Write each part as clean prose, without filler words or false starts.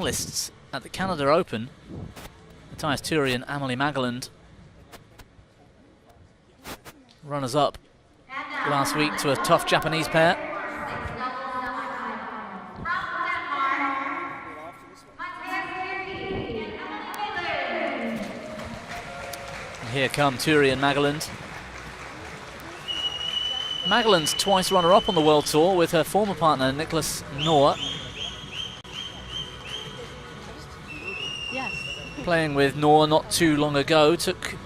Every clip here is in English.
finalists at the Canada Open, Thyrri and Magelund, runners-up last week to a tough Japanese pair. And here come Thyrri and Magelund. Magelund's twice runner-up on the World Tour with her former partner Nicholas Noor. Playing with Noor not too long ago, took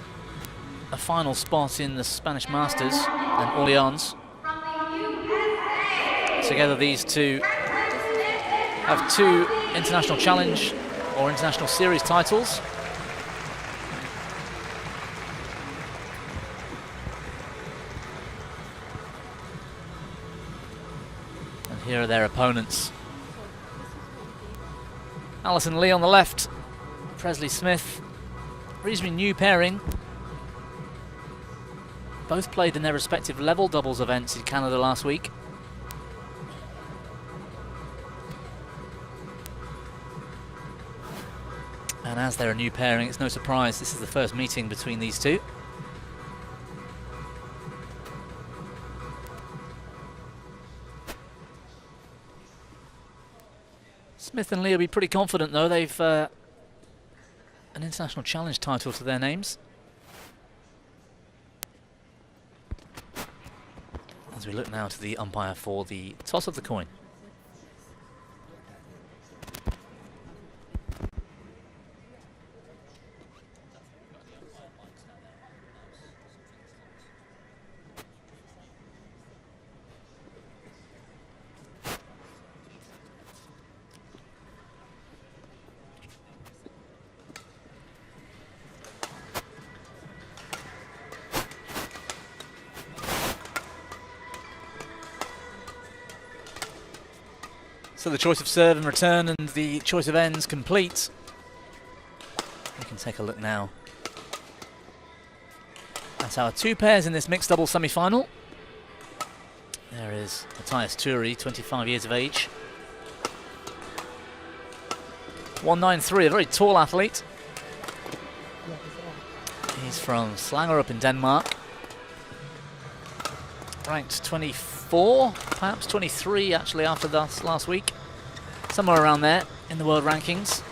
a final spot in the Spanish Masters in Orleans. Together these two have 2 International Challenge or International Series titles. And here are their opponents. Alison Lee on the left, Presley Smith, reasonably new pairing. Both played in their respective level doubles events in Canada last week. And as they're a new pairing, it's no surprise this is the first meeting between these two. Smith and Lee will be pretty confident though. They've an International Challenge title to their names. As we look now to the umpire for the toss of the coin. So the choice of serve and return and the choice of ends complete. We can take a look now at our 2 pairs in this mixed double semi-final. There is Matthias Thyrri, 25 years of age. 193, a very tall athlete. He's from Slangerup in Denmark. Ranked 24, perhaps 23 actually after this last week. Somewhere around there in the world rankings.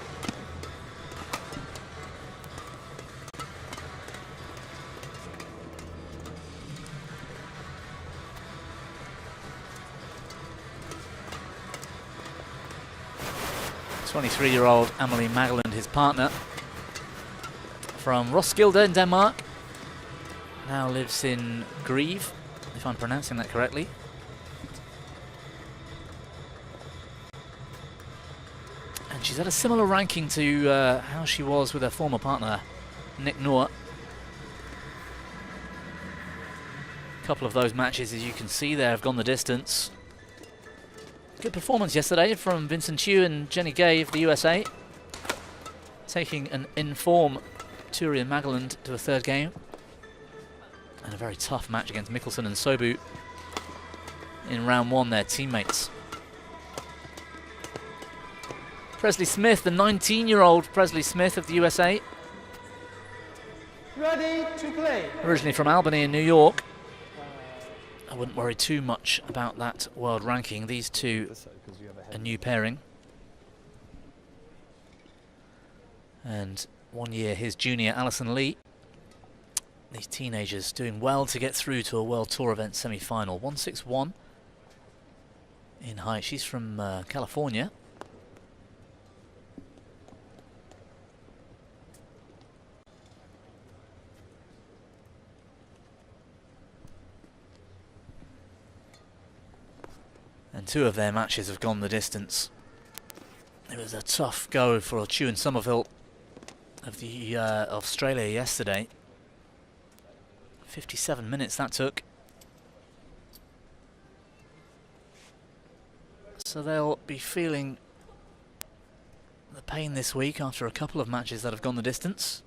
"23-year-old Amalie Magelund, his partner, from Roskilde in Denmark, now lives in Greve, if I'm pronouncing that correctly. And she's at a similar ranking to how she was with her former partner, Nick Noor. A couple of those matches, as you can see there, have gone the distance. Good performance yesterday from Vincent Chiu and Jenny Gay of the USA, taking an in-form Thyrri and Magelund to a 3rd game. And a very tough match against Mikkelsen and Sobu in round 1, their teammates. Presley Smith, the 19-year-old Presley Smith of the USA. Ready to play. Originally from Albany in New York. I wouldn't worry too much about that world ranking. These two, a new pairing. And 1 year his junior, Alison Lee. These teenagers doing well to get through to a World Tour event semi-final. 161 in height. She's from California. And 2 of their matches have gone the distance. It was a tough go for Chu and Somerville of the Australia yesterday. 57 minutes that took. So they'll be feeling the pain this week after a couple of matches that have gone the distance.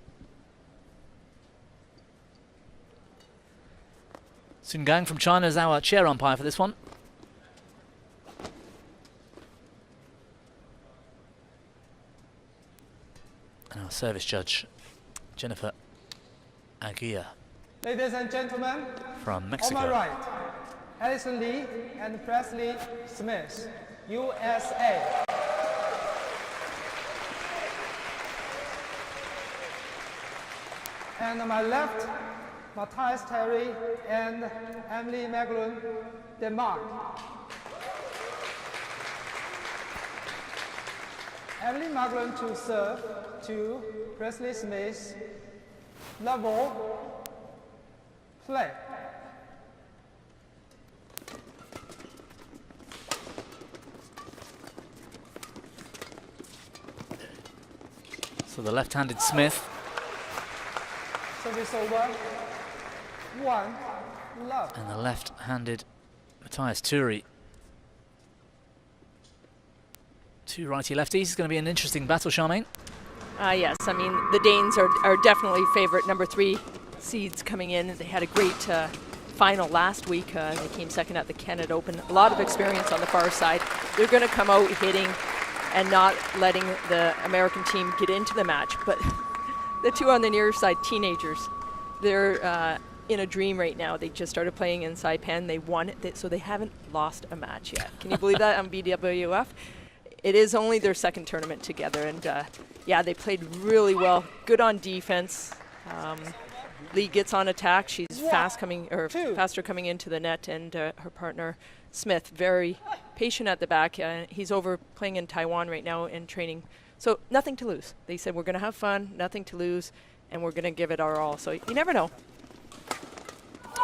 Sun Gang from China is our chair umpire for this one. And our service judge, Jennifer Aguirre. Ladies and gentlemen, from Mexico. On my right, Alison Lee and Presley Smith, USA. And on my left, Matthias Thyrri and Emily Magelund, Denmark. Emily Magelund to serve to Presley Smith, level, play. So the left-handed Smith. Service over, 1, love. And the left-handed Matthias Thyrri. Two righty-lefties. It's going to be an interesting battle, Charmaine. Yes, I mean, the Danes are definitely favorite number 3 seeds coming in. They had a great final last week. They came second at the Canada Open. A lot of experience on the far side. They're going to come out hitting and not letting the American team get into the match. But the two on the near side, teenagers, they're in a dream right now. They just started playing in Saipan. They won it, so they haven't lost a match yet. Can you believe that on BWF? It is only their second tournament together, and yeah, they played really well. Good on defense. Lee gets on attack. She's faster coming into the net, and her partner Smith very patient at the back. He's over playing in Taiwan right now and training, so nothing to lose. They said we're going to have fun, nothing to lose, and we're going to give it our all. So you never know.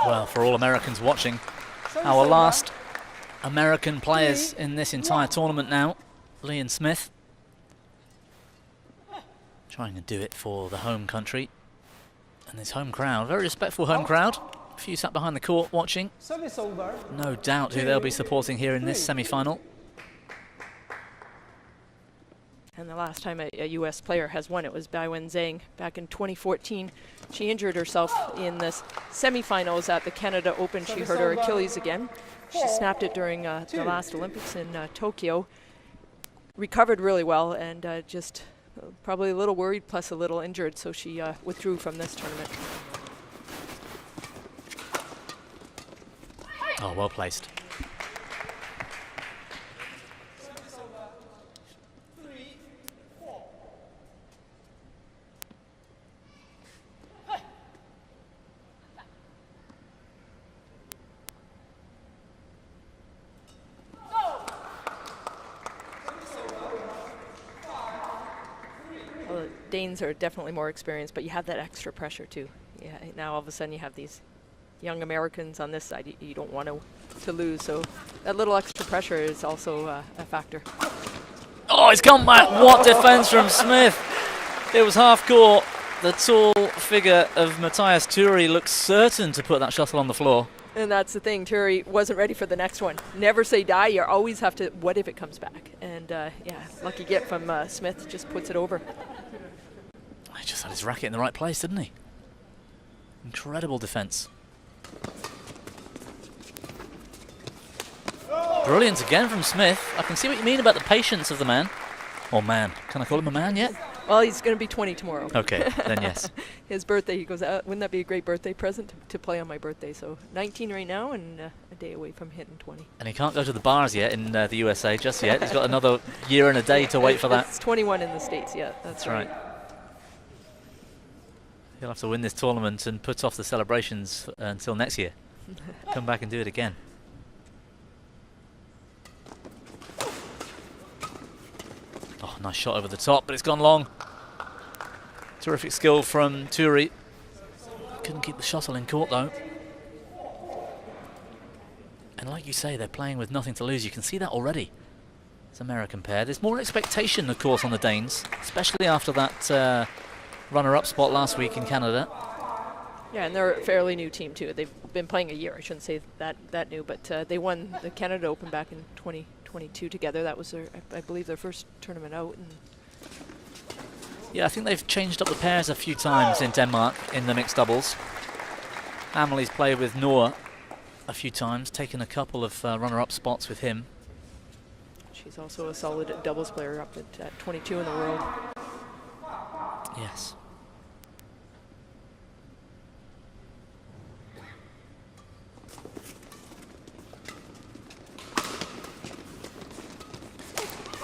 Well, for all Americans watching, our last American players in this entire tournament now. Lee and Smith trying to do it for the home country and this home crowd, very respectful home crowd. A few sat behind the court watching. No doubt who they'll be supporting here in this semi-final. And the last time a U.S. player has won it was Baiwen Zhang back in 2014. She injured herself in this semi-finals at the Canada Open. She hurt her Achilles again. She snapped it during the last Olympics in Tokyo. Recovered really well, and just probably a little worried plus a little injured, so she withdrew from this tournament. Oh, well placed. Danes are definitely more experienced, but you have that extra pressure too. Yeah, now all of a sudden you have these young Americans on this side. You don't want to lose, so that little extra pressure is also a factor. Oh, he's come back. What defense from Smith. It was half court. The tall figure of Matthias Thyrri looks certain to put that shuttle on the floor. And that's the thing, Thyrri wasn't ready for the next one. Never say die, you always have to, what if it comes back? And yeah, lucky get from Smith, just puts it over. He just had his racket in the right place, didn't he? Incredible defense. Brilliant again from Smith. I can see what you mean about the patience of the man. Or man. Can I call him a man yet? Well, he's going to be 20 tomorrow. Okay, then yes. His birthday, he goes, wouldn't that be a great birthday present to play on my birthday? So 19 right now and a day away from hitting 20. And he can't go to the bars yet in the USA just yet. He's got another year and a day to wait for that. It's 21 in the States, yeah, that's right. He'll have to win this tournament and put off the celebrations until next year. Come back and do it again. Oh, nice shot over the top, but it's gone long. Terrific skill from Thyrri. Couldn't keep the shuttle in court though. And like you say, they're playing with nothing to lose. You can see that already. It's American pair. There's more expectation, of course, on the Danes, especially after that runner-up spot last week in Canada. Yeah, and they're a fairly new team too. They've been playing a year. I shouldn't say that new, but they won the Canada Open back in 2022 together. That was, I believe, their first tournament out. And yeah, I think they've changed up the pairs a few times in Denmark in the mixed doubles. Amelie's played with Noah a few times, taken a couple of runner-up spots with him. She's also a solid doubles player up at 22 in the world. Yes.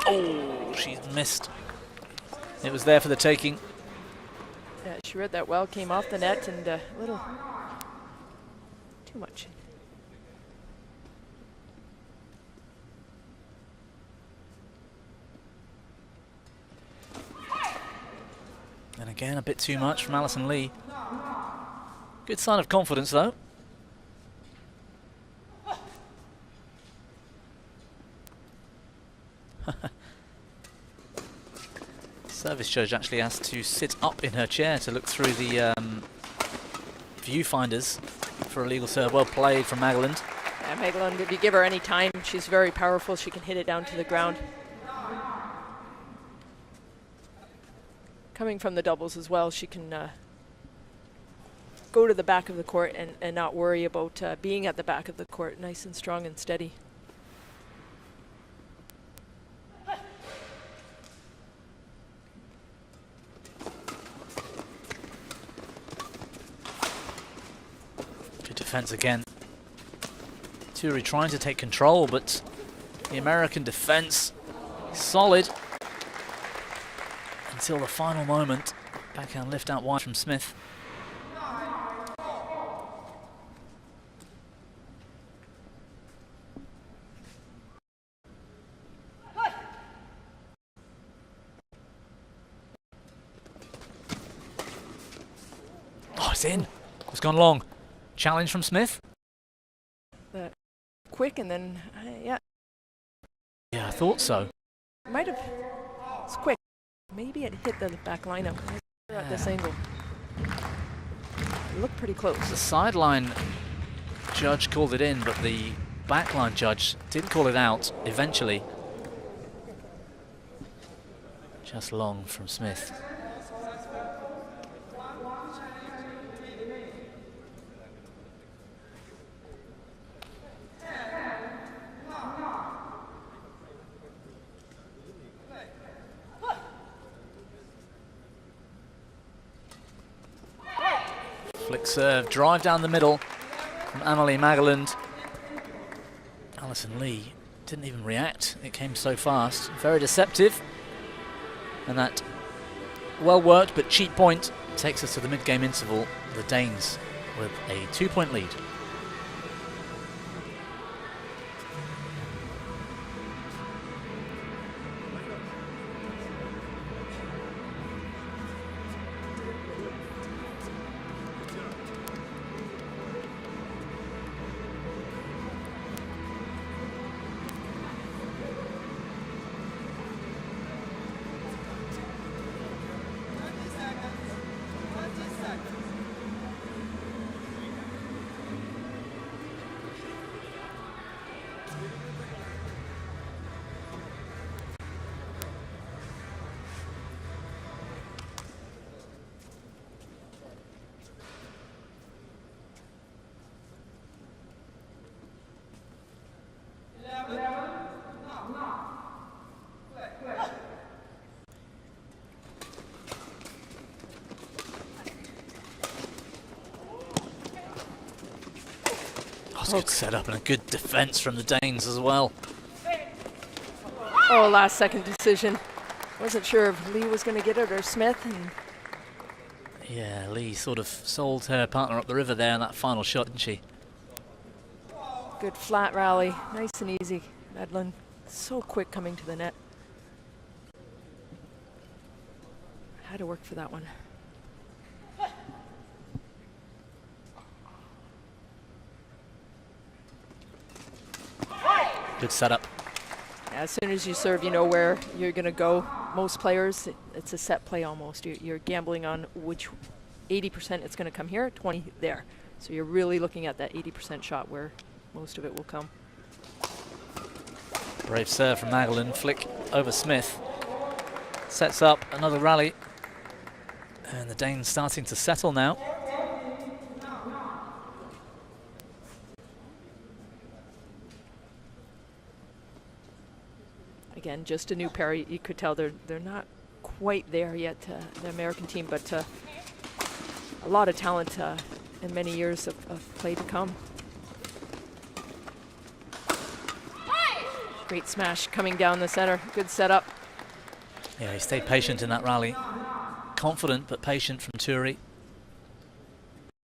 Oh, she's missed. It was there for the taking. Yeah, she read that well, came off the net and a little too much. And again, a bit too much from Alison Lee. Good sign of confidence, though. Service judge actually has to sit up in her chair to look through the viewfinders for a legal serve. Well played from Magelund. Yeah, Magelund, if you give her any time, she's very powerful. She can hit it down to the ground. Coming from the doubles as well, she can go to the back of the court and not worry about being at the back of the court. Nice and strong and steady. Good defense again. Thyrri trying to take control, but the American defense solid until the final moment. Backhand lift out wide from Smith. Oh, it's in. It's gone long. Challenge from Smith. Quick and then, yeah. Yeah, I thought so. Might have. It's quick. Maybe it hit the back lineup at this angle. It looked pretty close. The sideline judge called it in, but the backline judge didn't call it out eventually. Just long from Smith. Flick serve, drive down the middle from Amelie Magelund. Alison Lee didn't even react, it came so fast. Very deceptive. And that well worked but cheap point takes us to the mid-game interval. The Danes with a 2-point lead. Good setup and a good defense from the Danes as well. Oh, last second decision. Wasn't sure if Lee was going to get it or Smith. And yeah, Lee sort of sold her partner up the river there in that final shot, didn't she? good flat rally. Nice and easy. Magelund so quick coming to the net. Had to work for that one. Good setup. As soon as you serve, you know where you're going to go. Most players, it's a set play almost. You're gambling on which 80% it's going to come here, 20 there. So you're really looking at that 80% shot where most of it will come. Brave serve from Magelund. Flick over Smith. Sets up another rally. And the Danes starting to settle now. Again, just a new pair. You could tell they're not quite there yet, the American team, but a lot of talent and many years of play to come. Great smash coming down the center. Good setup. Yeah, he stayed patient in that rally. Confident but patient from Thyrri.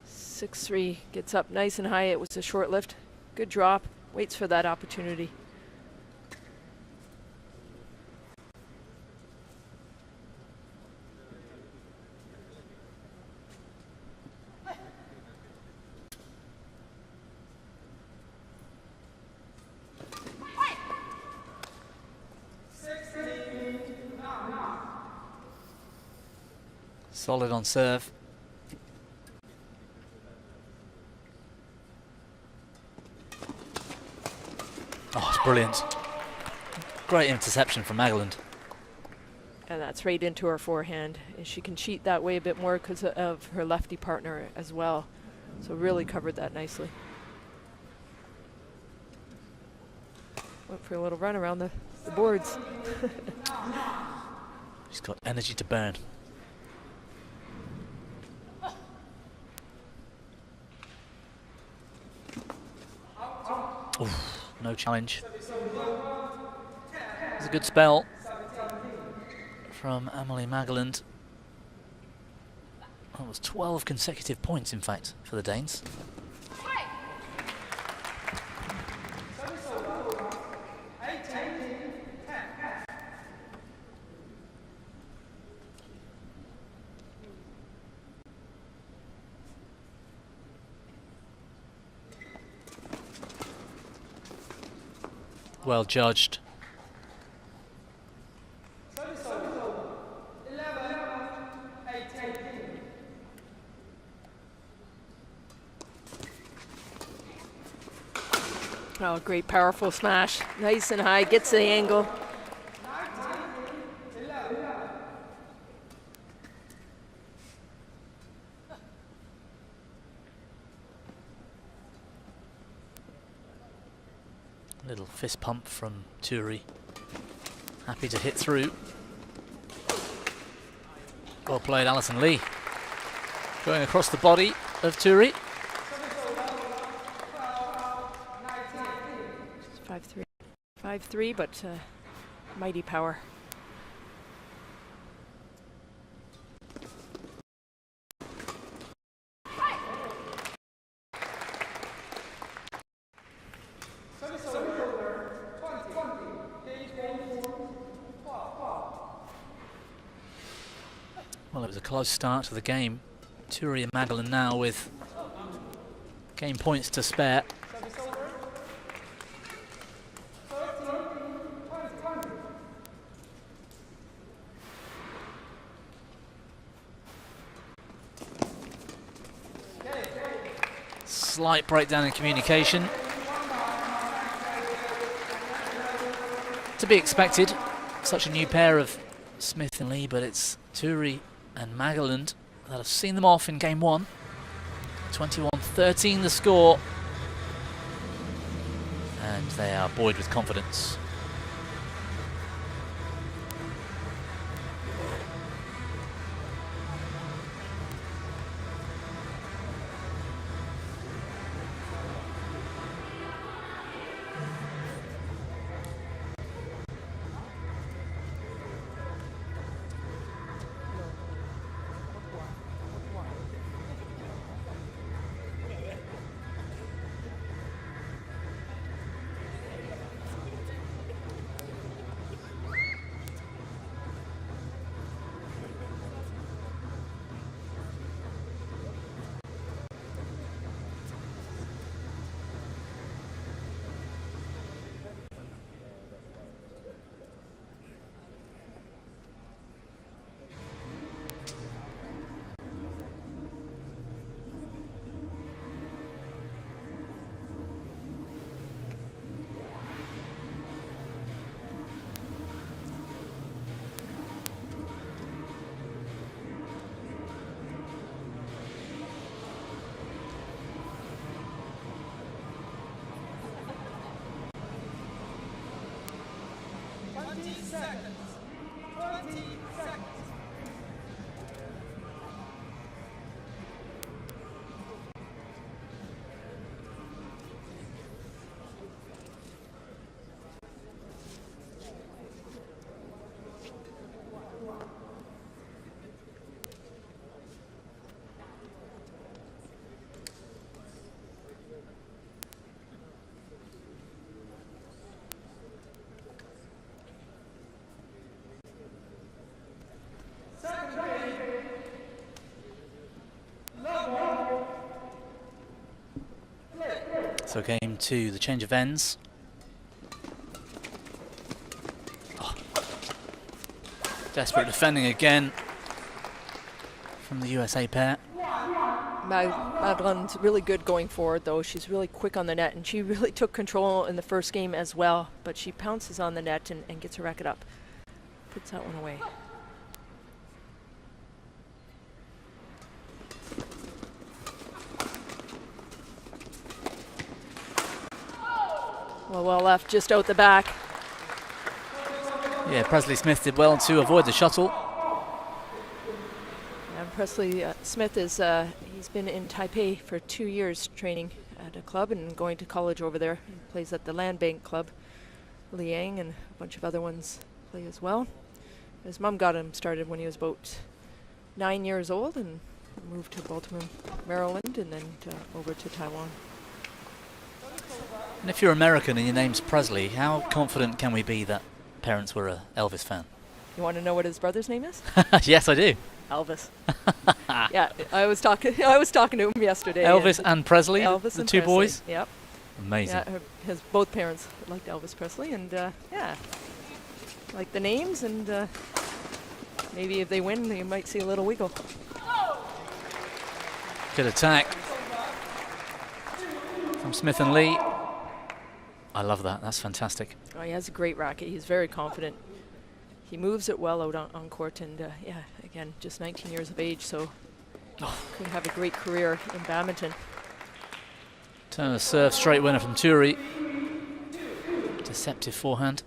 6-3 gets up nice and high. It was a short lift. Good drop. Waits for that opportunity. Solid on serve. Oh, it's brilliant. Great interception from Magelund. And that's right into her forehand. And she can cheat that way a bit more because of her lefty partner as well. So really covered that nicely. Went for a little run around the boards. She's got energy to burn. Oof, no challenge. It's a good spell from Amelie Magelund. That was 12 consecutive points, in fact, for the Danes. Well judged. Oh, great powerful smash. Nice and high, gets the angle. Little fist pump from Thyrri. Happy to hit through. Well played, Alison Lee. Going across the body of Thyrri. 5-3. 5-3, but mighty power. Well, it was a close start to the game. Thyrri and Magelund now with game points to spare. Slight breakdown in communication. To be expected, such a new pair of Smith and Lee, but it's Thyrri and Magelund that have seen them off in game one. 21-13 the score. And they are buoyed with confidence. Seconds. 20 seconds. So game 2, the change of ends. Oh. Desperate defending again from the USA pair. Magelund's really good going forward, though. She's really quick on the net, and she really took control in the first game as well. But she pounces on the net and gets her racket up. Puts that one away. Well left, just out the back. Yeah, Presley Smith did well to avoid the shuttle. And Presley Smith is he's been in Taipei for 2 years training at a club and going to college over there. He plays at the Land Bank Club. Liang and a bunch of other ones play as well. His mom got him started when he was about 9 years old and moved to Baltimore, Maryland, and then over to Taiwan. And if you're American and your name's Presley, how confident can we be that parents were a Elvis fan? You want to know what his brother's name is? Yes, I do. Elvis. Yeah, I was talking to him yesterday. Elvis and Presley, Elvis the and two Presley. boys? Yep. Amazing. Yeah, his both parents liked Elvis Presley, and yeah, like the names, and maybe if they win, you might see a little wiggle. Good attack from Smith and Lee. I love that. That's fantastic. Oh, he has a great racket. He's very confident. He moves it well out on court, and yeah, again, just 19 years of age, so could have a great career in badminton. Turner serve, straight winner from Thyrri. Deceptive forehand.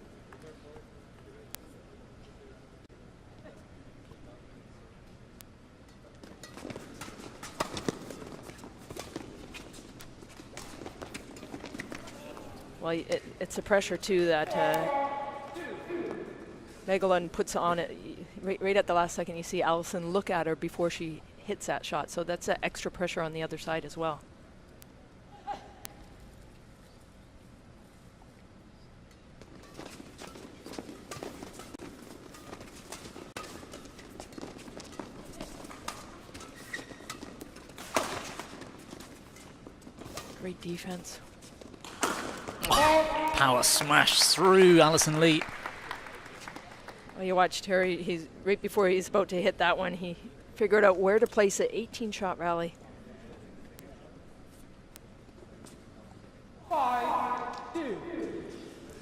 Well, it's a pressure too that Magelund puts on it. Right at the last second, you see Allison look at her before she hits that shot, so that's extra pressure on the other side as well. Great defense. Power smash through Alison Lee. Well, you watch Thyrri, he's right before he's about to hit that one, he figured out where to place it. 18-shot rally. 5-2.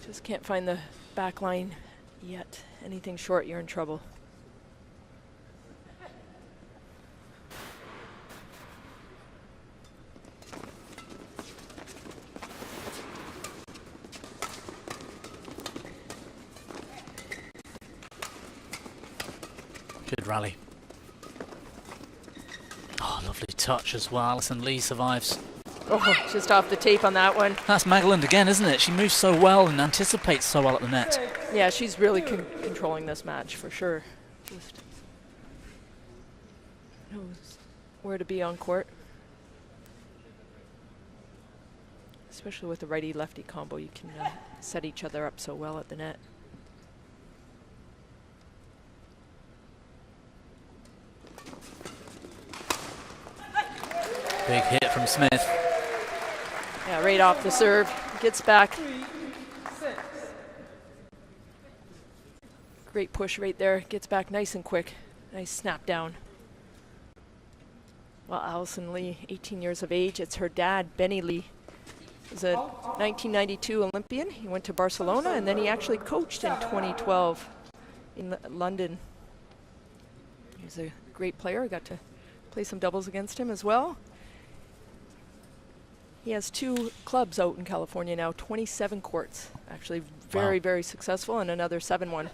Just can't find the back line yet. Anything short, you're in trouble. Good rally. Oh, lovely touch as well. Alison Lee survives. Oh, just off the tape on that one. That's Magelund again, isn't it? She moves so well and anticipates so well at the net. Yeah, she's really controlling this match for sure. Just knows where to be on court. Especially with the righty-lefty combo, you can set each other up so well at the net. Big hit from Smith. Yeah, right off the serve. Gets back. 3-6. Great push right there. Gets back nice and quick. Nice snap down. Well, Alison Lee, 18 years of age. It's her dad, Benny Lee. He's a 1992 Olympian. He went to Barcelona, and then he actually coached in 2012 in London. He's a great player. I got to play some doubles against him as well. He has 2 clubs out in California now, 27 courts. Actually very, Wow. very successful, and another 7-1.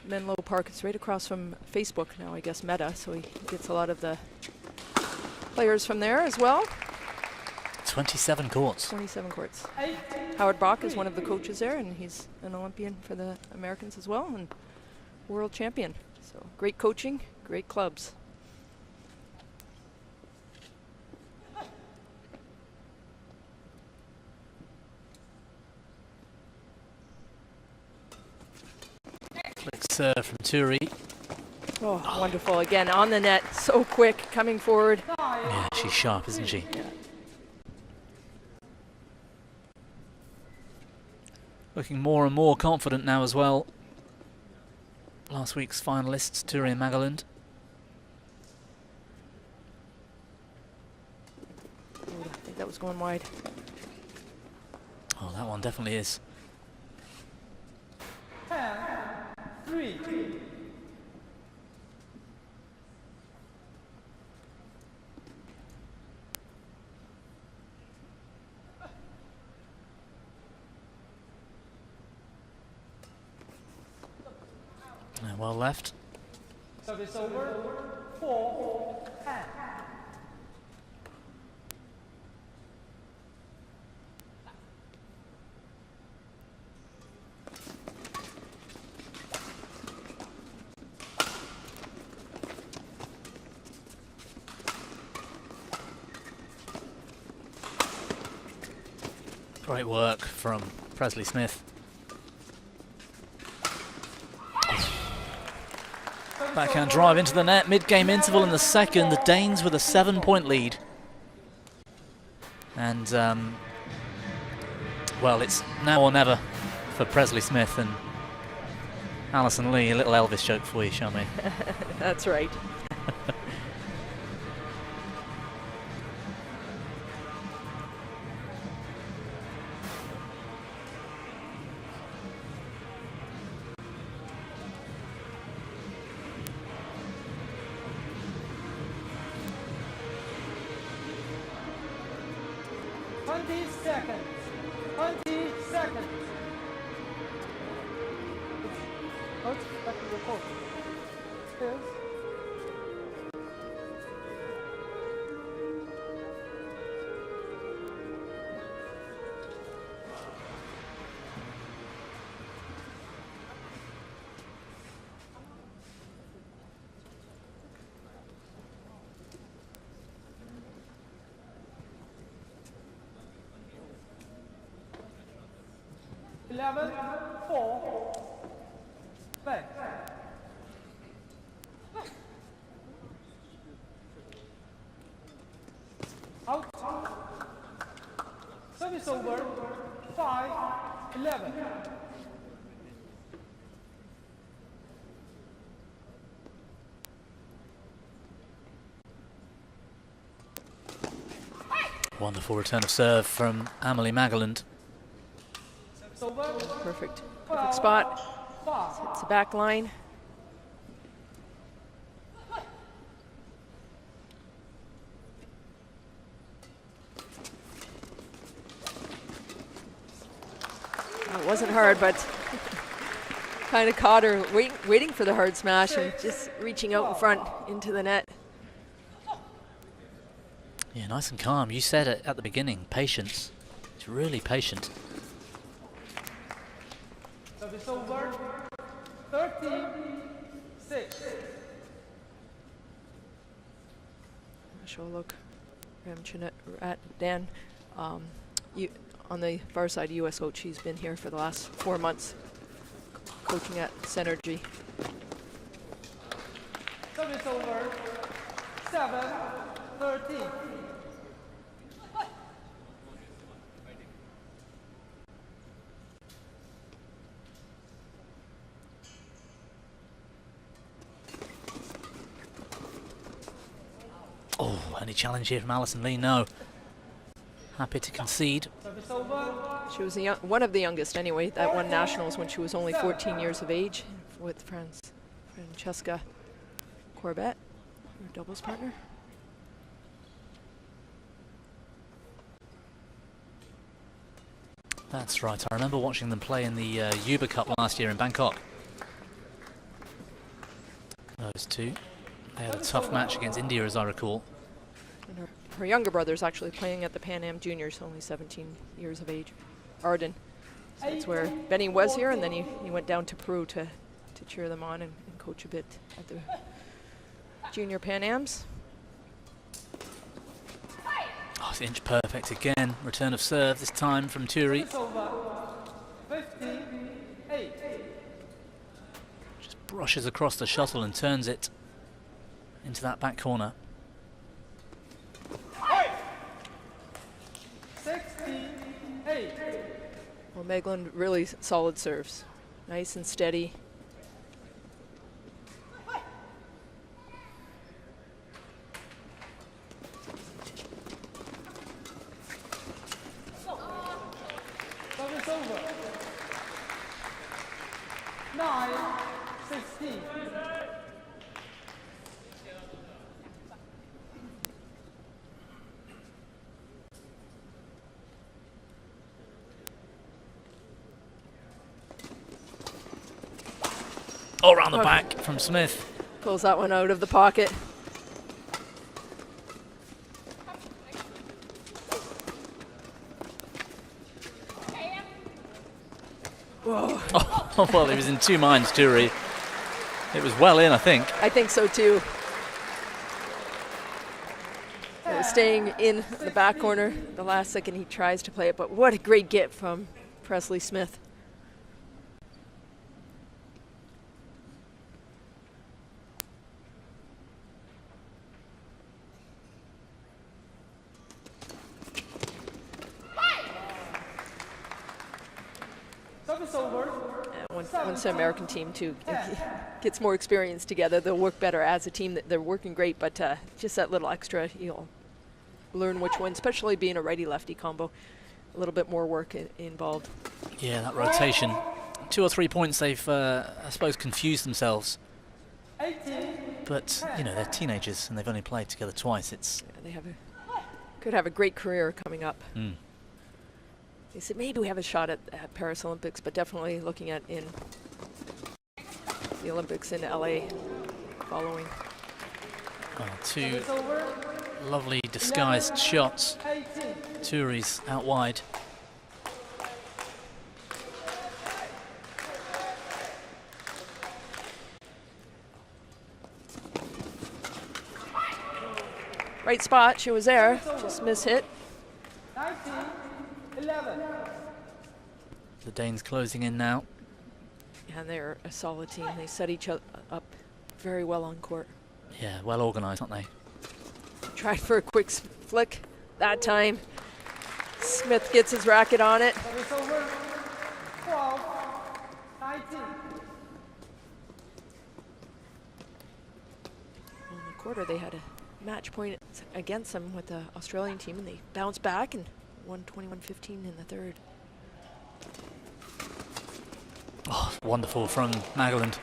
Menlo Park is right across from Facebook now, I guess, Meta, so he gets a lot of the players from there as well. 27 courts. 27 courts. Howard Bach is one of the coaches there, and he's an Olympian for the Americans as well, and world champion. So great coaching, great clubs. Flick serve from Thyrri. Oh, wonderful. Again, on the net, so quick, coming forward. Yeah, she's sharp, isn't she? Looking more and more confident now as well. Last week's finalists, Thyrri and Magelund. I think that was going wide. Oh, that one definitely is. 10-3. Well left. Service over. 4-10. Great work from Presley Smith. Backhand drive into the net, mid-game interval in the second. The Danes with a 7-point lead. And, well, it's now or never for Presley Smith and Alison Lee. A little Elvis joke for you, shall we? That's right. Level 4. Back. Out. Service over. 5-11. Wonderful return of serve from Amelie Magelund. Perfect. Perfect spot. Hits the back line. It wasn't hard, but kind of caught her waiting for the hard smash and just reaching out in front into the net. Yeah, nice and calm. You said it at the beginning, patience. It's really patient. Service over. 13-6. Show a look. At Dan, you on the far side, U.S. coach. He's been here for the last 4 months, coaching at Synergy. Service over. 7-13. Oh, any challenge here from Alison Lee? No. Happy to concede. She was one of the youngest anyway, that won nationals when she was only 14 years of age with Francesca Corbett, her doubles partner. That's right. I remember watching them play in the Uber Cup last year in Bangkok. Those two. They had a tough match against India, as I recall. And her younger brother's actually playing at the Pan Am Juniors, only 17 years of age, Arden. So that's where Benny was here, and then he went down to Peru to cheer them on and coach a bit at the Junior Pan Ams. Oh, it's inch perfect again. Return of serve, this time from Thyrri. 15-8. Just brushes across the shuttle and turns it into that back corner. 16-8. Well, Magelund really solid serves. Nice and steady. Service over. 9-16. Oh, around the back from Smith. Pulls that one out of the pocket. Whoa. Oh, well, he was in two minds, Thyrri. It was well in, I think. I think so too. Staying in the back corner. The last second he tries to play it, but what a great get from Presley Smith. Service over. Once the American team too gets more experience together, they'll work better as a team. They're working great, but just that little extra, you'll learn which one, especially being a righty-lefty combo, a little bit more work involved. Yeah, that rotation. 2 or 3 points they've, I suppose, confused themselves. 18. But, you know, they're teenagers and they've only played together twice. It's They could have a great career coming up. Mm. They said maybe we have a shot at Paris Olympics, but definitely looking at in the Olympics in LA following. Well, two lovely disguised shots. Thyrri's out wide. Right spot, she was there, just mishit. 19-11. The Danes closing in now. And they're a solid team. They set each other up very well on court. Yeah, well organised, aren't they? Tried for a quick flick that time. Smith gets his racket on it. Service over. 12-19. In the quarter, they had a match point against them with the Australian team, and they bounced back and won 21-15 in the third. Oh, wonderful from Magelund.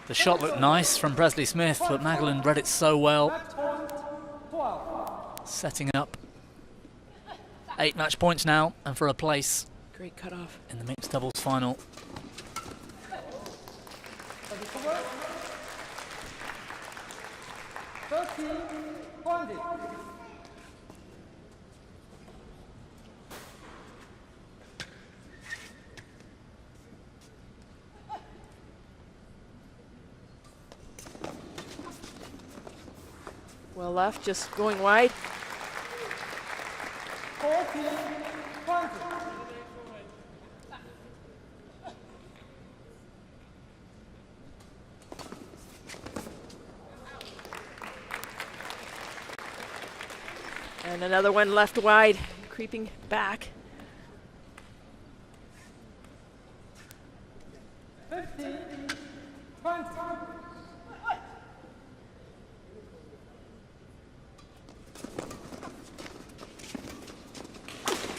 The shot looked nice from Presley Smith, but Magelund read it so well. Match point 12. Setting up 8 match points now, and for a place Great cutoff. in the mixed doubles final. Service over. 13-20. Well left, just going wide. 14-20. And another one left wide, creeping back. 15-20.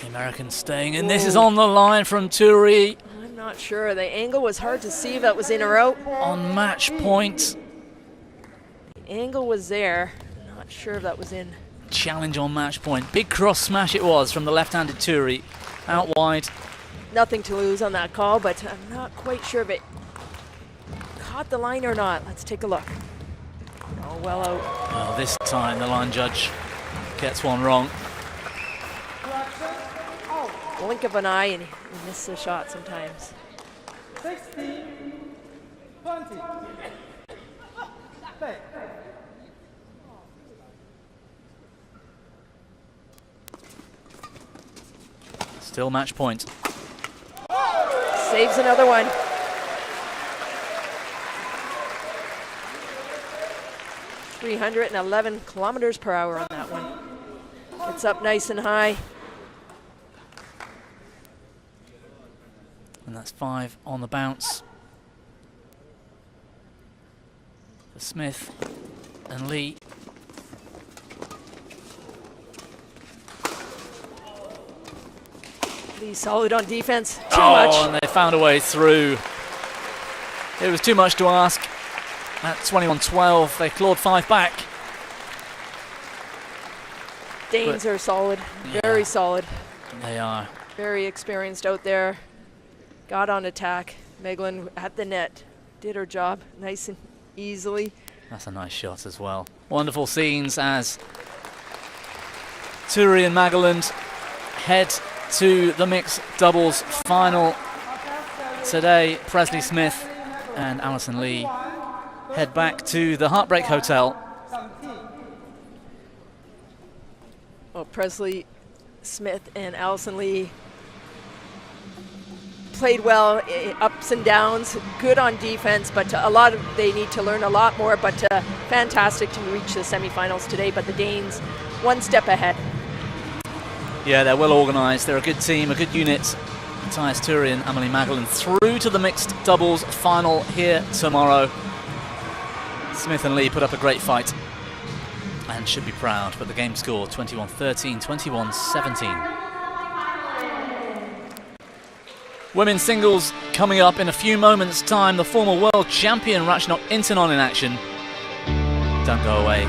The Americans staying in. This is on the line from Thyrri I'm not sure. The angle was hard to see if that was in or out. on match point. The angle was there. Not sure if that was in. Challenge on match point. Big cross smash it was from the left-handed Thyrri. Out wide. Nothing to lose on that call, but I'm not quite sure if it caught the line or not. Let's take a look. Oh, well out. Well, this time the line judge gets one wrong. Blink of an eye and you miss the shot sometimes. 16-20. Play. Still match point. Saves another one. .311 kilometers per hour on that one. It's up nice and high. And that's 5 on the bounce for Smith and Lee. Lee solid on defense. Too much. And they found a way through. It was too much to ask. At 21-12, they clawed 5 back. Danes are solid, very solid. They are. Very experienced out there. Got on attack. Magelund at the net. Did her job nice and easily. That's a nice shot as well. Wonderful scenes as Thyrri and Magelund head to the mixed doubles final today. Presley Smith and Alison Lee head back to the Heartbreak Hotel. Well, Presley Smith and Alison Lee played well, ups and downs, good on defense, but they need to learn a lot more, but fantastic to reach the semifinals today, but the Danes one step ahead. Yeah, they're well organised, they're a good team, a good unit. Matthias Thyrri and Amelie Magelund through to the mixed doubles final here tomorrow. Smith and Lee put up a great fight and should be proud, but the game score 21-13, 21-17. Women's singles coming up in a few moments' time. The former world champion Ratchanok Intanon in action. Don't go away.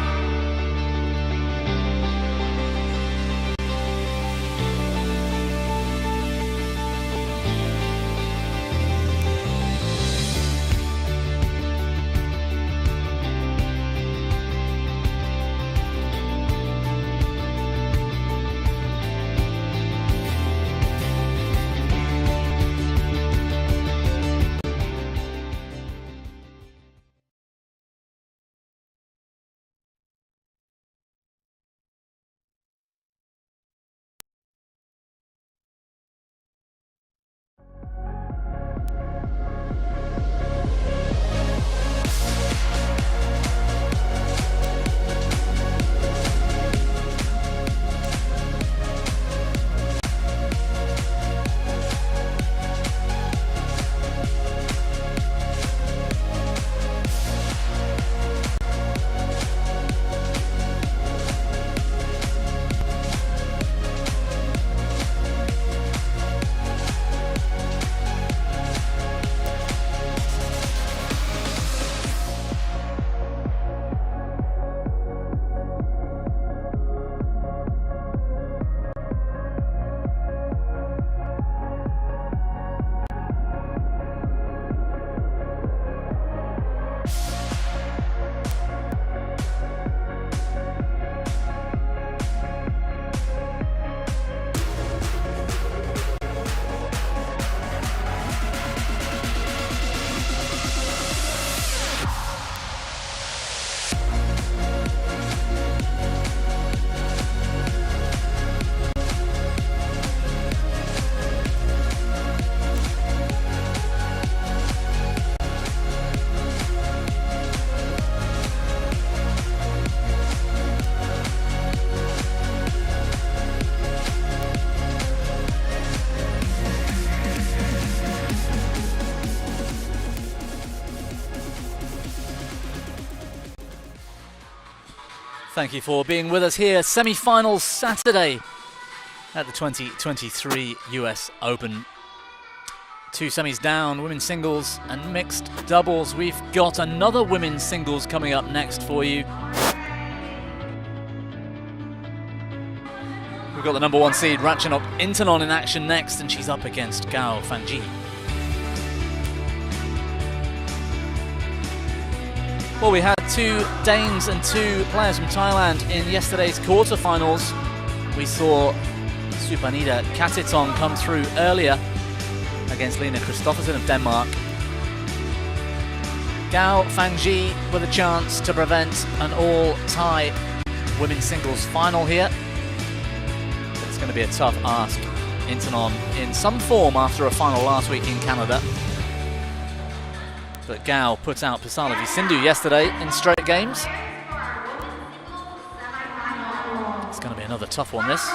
Thank you for being with us here. Semi-finals Saturday at the 2023 US Open. 2 semis down, women's singles and mixed doubles. We've got another women's singles coming up next for you. We've got the number 1 seed, Ratchanok Intanon, in action next, and she's up against Gao Fangji. Well, we had 2 Danes and 2 players from Thailand in yesterday's quarterfinals. We saw Supanida Katitong come through earlier against Lena Kristoffersen of Denmark. Gao Fangji with a chance to prevent an all-Thai women's singles final here. It's going to be a tough ask. Intanon in some form after a final last week in Canada. But Gao put out Pisalavi Sindhu yesterday in straight games. It's going to be another tough one, this.